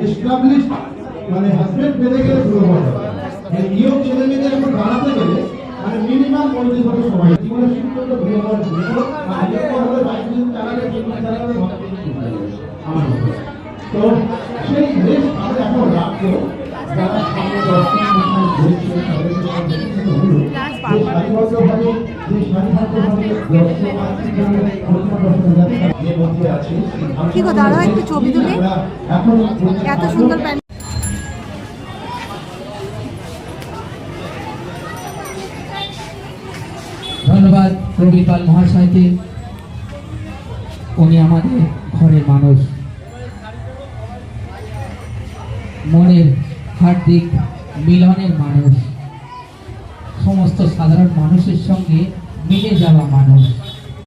Establish মানে husband পেতে গেলে শুরু হবে এই নিয়োগ ছেলে মেয়েদের এখন বাড়াতে গেলে মানে মিনিমাম 35 বছর সময় জীবনের সিদ্ধান্ত ভুলে যাওয়ার আগে হবে বাইক চালালে চালালে আমার তো সেই দেশ আমরা এখন রাখবো যারা সামনে 10 মাস ঘুরছে তাদেরকে হলো যে সারিবদ্ধভাবে যে সারিবদ্ধভাবে দর্শক আর্থিকভাবে যে মধ্যে আছে কি গো দাঁড়াও একটু ছবি তুলে এখন এত সুন্দর প্যান্ট ধন্যবাদ রবি পাল মহাশয়কে। উনি আমাদের ঘরের মানুষ, মনের হার্দিক মিলনের মানুষ, সমস্ত সাধারণ মানুষের সঙ্গে মিলে যাওয়া মানুষ।